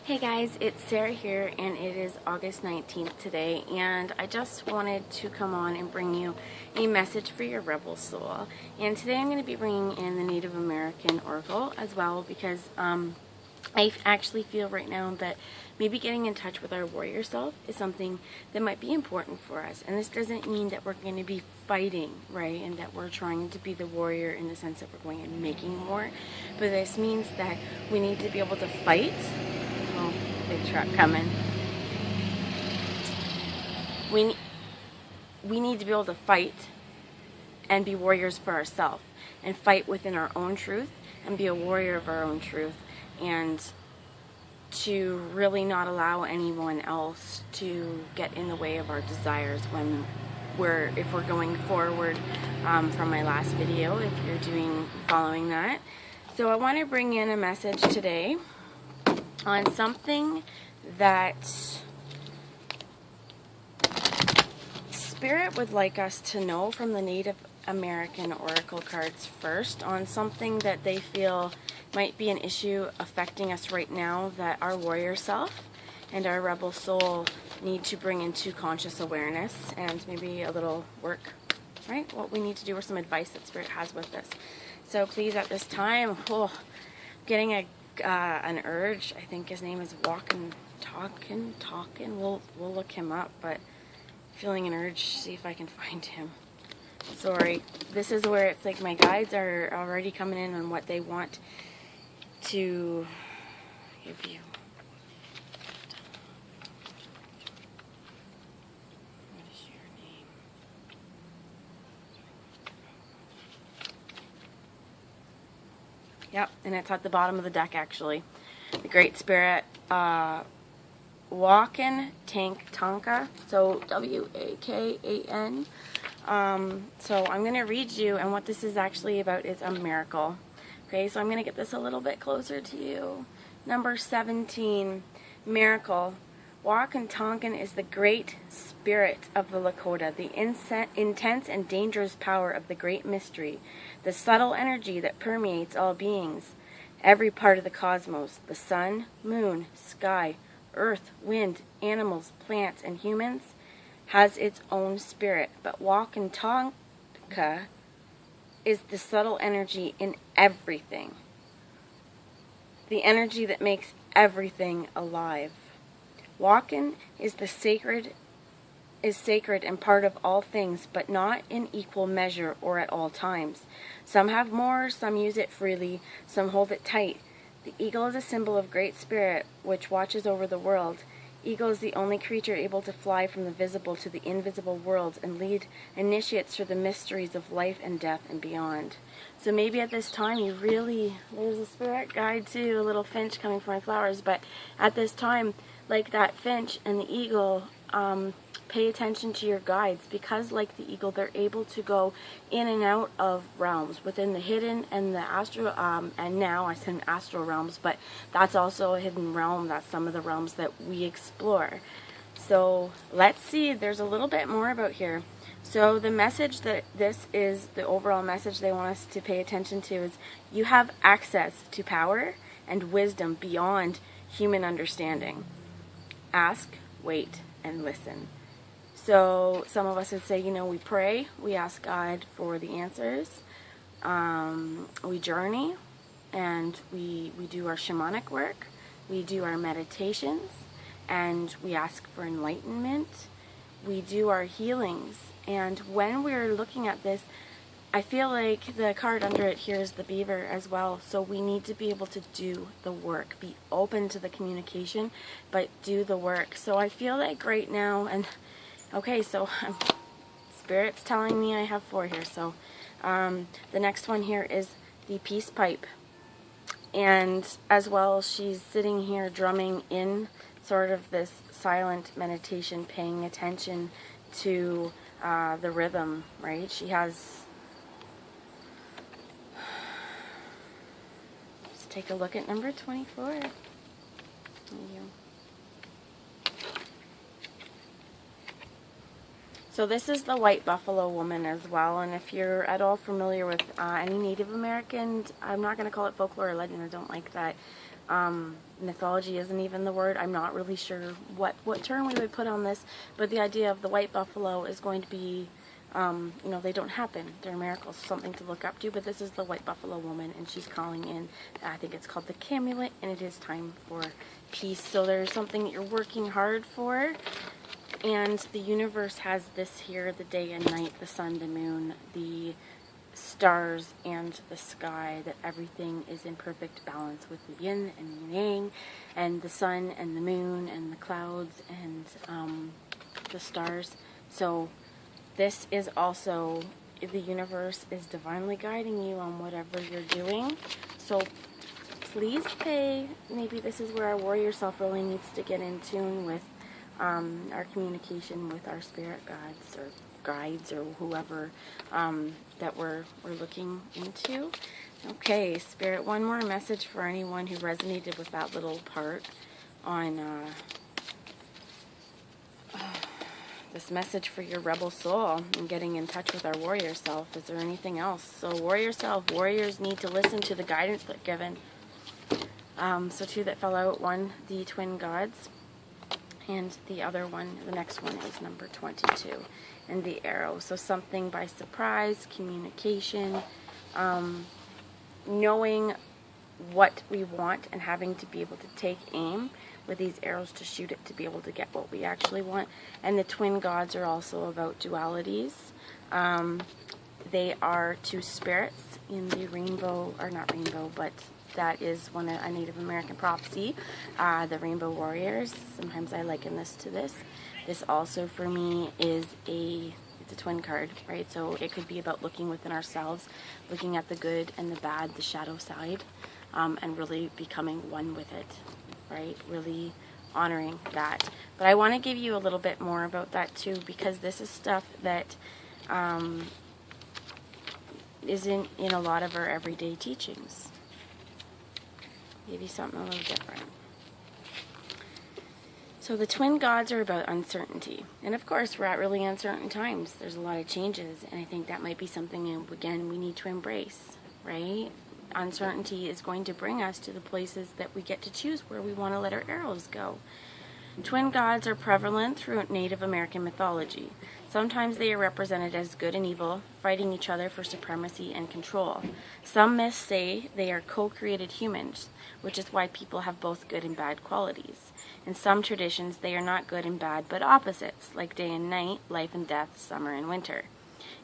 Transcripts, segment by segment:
Hey guys, it's Sarah here, and it is August 19th today, and I just wanted to come on and bring you a message for your rebel soul. And today I'm going to be bringing in the Native American Oracle as well, because I actually feel right now that maybe getting in touch with our warrior self is something that might be important for us. And this doesn't mean that we're going to be fighting, right? And that we're trying to be the warrior in the sense that we're going and making war. But this means that we need to be able to fight. Oh, big truck coming. We need to be able to fight and be warriors for ourselves, and fight within our own truth and be a warrior of our own truth, and to really not allow anyone else to get in the way of our desires when if we're going forward from my last video, if you're following that. So I want to bring in a message today on something that Spirit would like us to know from the Native American Oracle cards first, on something that they feel might be an issue affecting us right now, that our warrior self and our rebel soul need to bring into conscious awareness, and maybe a little work, right? What we need to do, or some advice that Spirit has with us. So please, at this time, getting an urge. I think his name is Talkin. We'll look him up, but feeling an urge to see if I can find him. Sorry. This is where it's like my guides are already coming in on what they want to give you. What is your name? Yep, and it's at the bottom of the deck, actually. The Great Spirit, Wakan Tonka, so W-A-K-A-N. So I'm going to read you, and what this is actually about is a miracle. Okay, so I'm going to get this a little bit closer to you. Number 17, miracle. Wakan Tonkin is the great spirit of the Lakota, the intense and dangerous power of the great mystery, the subtle energy that permeates all beings, every part of the cosmos, the sun, moon, sky, earth, wind, animals, plants, and humans, has its own spirit. But Wakan Tonka is the subtle energy in everything, the energy that makes everything alive. Wakan is sacred and part of all things, but not in equal measure or at all times. Some have more, some use it freely, some hold it tight. The eagle is a symbol of great spirit which watches over the world. Eagle is the only creature able to fly from the visible to the invisible world and lead initiates through the mysteries of life and death and beyond. So maybe at this time there's a spirit guide too, a little finch coming for my flowers, but at this time, like that finch and the eagle, pay attention to your guides, because like the eagle, they're able to go in and out of realms within the hidden and the astral, and now I said astral realms, but that's also a hidden realm. That's some of the realms that we explore. So let's see, there's a little bit more about here. So the message that this is, the overall message they want us to pay attention to, is you have access to power and wisdom beyond human understanding. Ask, wait, and listen. So some of us would say, we pray, we ask God for the answers, we journey, and we do our shamanic work, we do our meditations, and we ask for enlightenment, we do our healings. And when we're looking at this, I feel like the card under it here is the beaver as well. So we need to be able to do the work, be open to the communication, but do the work. So I feel like right now, and okay, so Spirit's telling me I have 4 here. So the next one here is the peace pipe. And as well, she's sitting here drumming in sort of this silent meditation, paying attention to the rhythm, right? She has... Let's take a look at number 24. There you go. So this is the white buffalo woman as well, and if you're at all familiar with any Native American, I'm not going to call it folklore or legend, I don't like that, Mythology isn't even the word. I'm not really sure what term we would put on this, but the idea of the white buffalo is going to be, you know, they don't happen. They're miracles, something to look up to, but this is the white buffalo woman, and she's calling in, I think it's called the Camulet, and it is time for peace. So there's something that you're working hard for, and the universe has this here, the day and night, the sun, the moon, the stars, and the sky, that everything is in perfect balance with the yin and yang, and the sun and the moon and the clouds and the stars. So this is also, the universe is divinely guiding you on whatever you're doing. So please pay, maybe this is where our warrior self really needs to get in tune with our communication with our spirit guides or whoever that we're looking into. Okay, Spirit, one more message for anyone who resonated with that little part on this message for your rebel soul and getting in touch with our warrior self. Is there anything else? So warrior self, warriors need to listen to the guidance that's given. So two that fell out, one, the twin gods, and the other one, the next one is number 22, and the arrow. So something by surprise, communication, knowing what we want and having to be able to take aim with these arrows to shoot it to be able to get what we actually want. And the twin gods are also about dualities. They are two spirits in the rainbow, or not rainbow, but that is a Native American prophecy, the Rainbow Warriors. Sometimes I liken this to this. This also for me is it's a twin card, right? So it could be about looking within ourselves, looking at the good and the bad, the shadow side, and really becoming one with it, right? Really honoring that. But I want to give you a little bit more about that too, because this is stuff that isn't in a lot of our everyday teachings. Maybe something a little different. So the twin gods are about uncertainty. And of course, we're at really uncertain times. There's a lot of changes, and I think that might be something, again, we need to embrace, right? Uncertainty is going to bring us to the places that we get to choose where we want to let our arrows go. Twin gods are prevalent throughout Native American mythology. Sometimes they are represented as good and evil, fighting each other for supremacy and control. Some myths say they are co-created humans, which is why people have both good and bad qualities. In some traditions, they are not good and bad, but opposites, like day and night, life and death, summer and winter.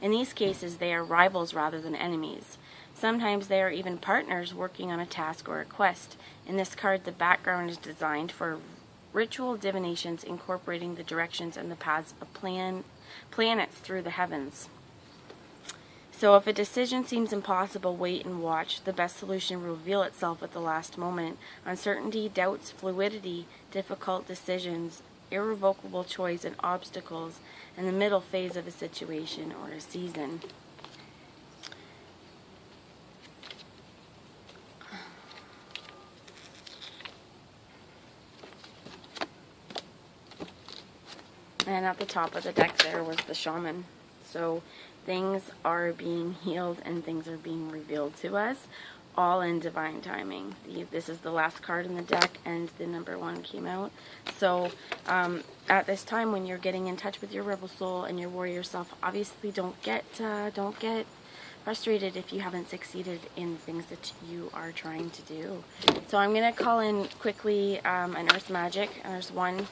In these cases, they are rivals rather than enemies. Sometimes they are even partners working on a task or a quest. In this card, the background is designed for ritual divinations incorporating the directions and the paths of planets through the heavens. So if a decision seems impossible, wait and watch. The best solution will reveal itself at the last moment. Uncertainty, doubts, fluidity, difficult decisions, irrevocable choice, and obstacles in the middle phase of a situation or a season. And at the top of the deck there was the shaman. So things are being healed and things are being revealed to us, all in divine timing. This is the last card in the deck, and the number 1 came out. So at this time, when you're getting in touch with your rebel soul and your warrior self, obviously don't get frustrated if you haven't succeeded in things that you are trying to do. So I'm going to call in quickly an earth magic, and there's one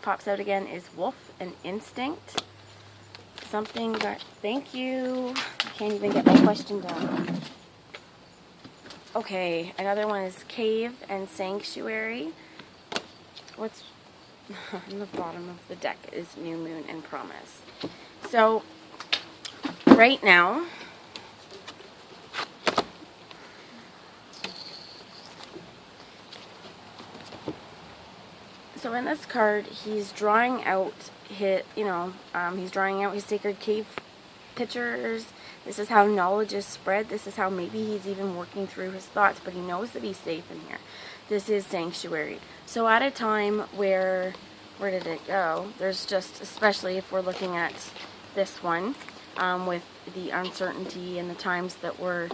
pops out again, is wolf and instinct. Something that, thank you, I can't even get my question done. Okay, another one is cave and sanctuary. What's on the bottom of the deck is new moon and promise. So right now, so in this card, he's drawing out he's drawing out his sacred cave pictures. This is how knowledge is spread. This is how maybe he's even working through his thoughts, but he knows that he's safe in here. This is sanctuary. So at a time where did it go? There's just, especially if we're looking at this one, with the uncertainty and the times that we're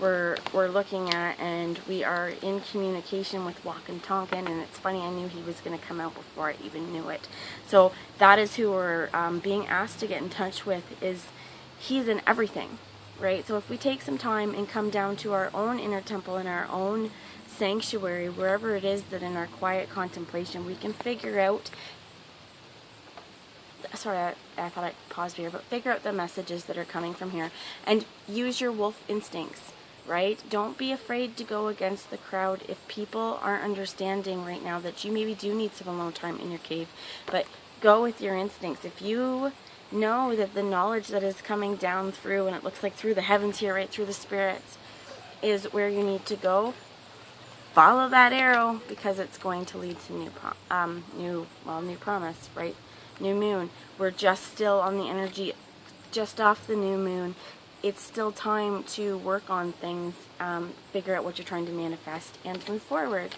we're looking at, and we are in communication with Walkin' Tonkin. And it's funny, I knew he was going to come out before I even knew it. So that is who we're being asked to get in touch with. He's in everything, right? So if we take some time and come down to our own inner temple and our own sanctuary, wherever it is that in our quiet contemplation we can figure out, sorry, I thought I'd pause here, but figure out the messages that are coming from here and use your wolf instincts, right? Don't be afraid to go against the crowd if people aren't understanding right now that you maybe do need some alone time in your cave, but go with your instincts. If you know that the knowledge that is coming down through, and it looks like through the heavens here, right through the spirits, is where you need to go, follow that arrow, because it's going to lead to new promise, right? New moon. We're just still on the energy, just off the new moon. It's still time to work on things, figure out what you're trying to manifest, and move forward.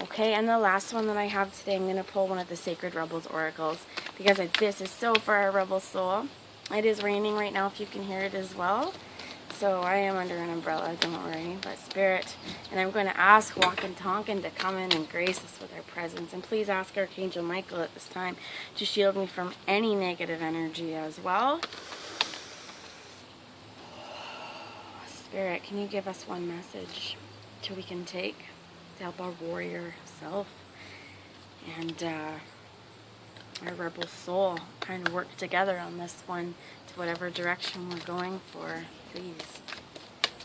Okay, and the last one that I have today, I'm going to pull one of the Sacred Rebels oracles, because this is so for our rebel soul. It is raining right now, if you can hear it as well. So I am under an umbrella, don't worry, but Spirit, and I'm going to ask Walkin' Tonkin to come in and grace us with our presence. And please ask Archangel Michael at this time to shield me from any negative energy as well. Spirit, can you give us one message that we can take to help our warrior self and our rebel soul kind of work together on this one to whatever direction we're going for? Please.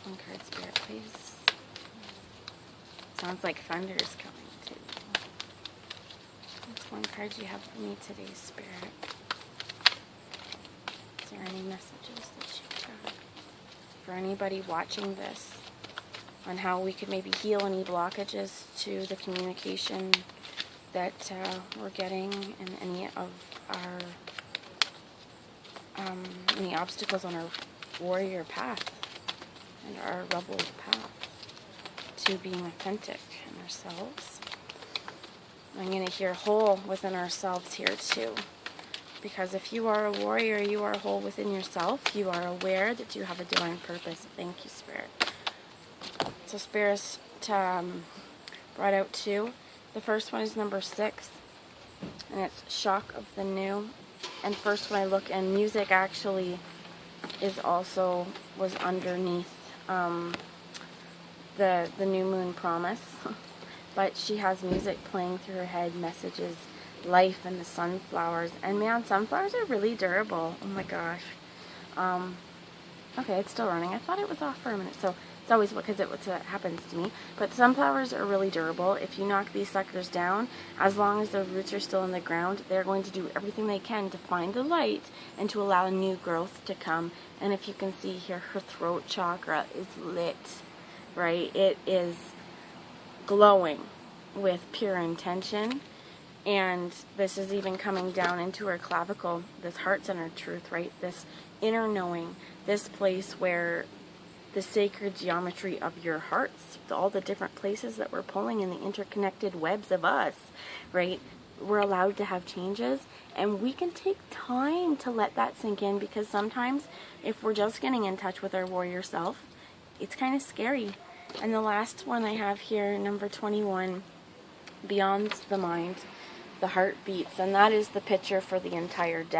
One card, Spirit, please. Sounds like thunder is coming too. What's one card you have for me today, Spirit? Is there any messages that you have for anybody watching this on how we could maybe heal any blockages to the communication that we're getting in any of our any obstacles on our warrior path and our rebel path to being authentic in ourselves? I'm going to hear whole within ourselves here too, because if you are a warrior, you are whole within yourself. You are aware that you have a divine purpose. Thank you, Spirit. So Spirit brought out two. The first one is number 6, and it's Shock of the New. And first when I look, and music actually was underneath the new moon promise, but she has music playing through her head, messages, life, and the sunflowers. And man, sunflowers are really durable. Oh my gosh. Okay, it's still running. I thought it was off for a minute, so it's always because it's what happens to me. But sunflowers are really durable. If you knock these suckers down, as long as their roots are still in the ground, they're going to do everything they can to find the light and to allow new growth to come. And if you can see here, her throat chakra is lit, right? It is glowing with pure intention. And this is even coming down into her clavicle, this heart-centered truth, right? This inner knowing, this place where the sacred geometry of your hearts, all the different places that we're pulling in the interconnected webs of us, right? We're allowed to have changes, and we can take time to let that sink in, because sometimes if we're just getting in touch with our warrior self, it's kind of scary. And the last one I have here, number 21, Beyond the Mind, the heart beats, and that is the picture for the entire deck.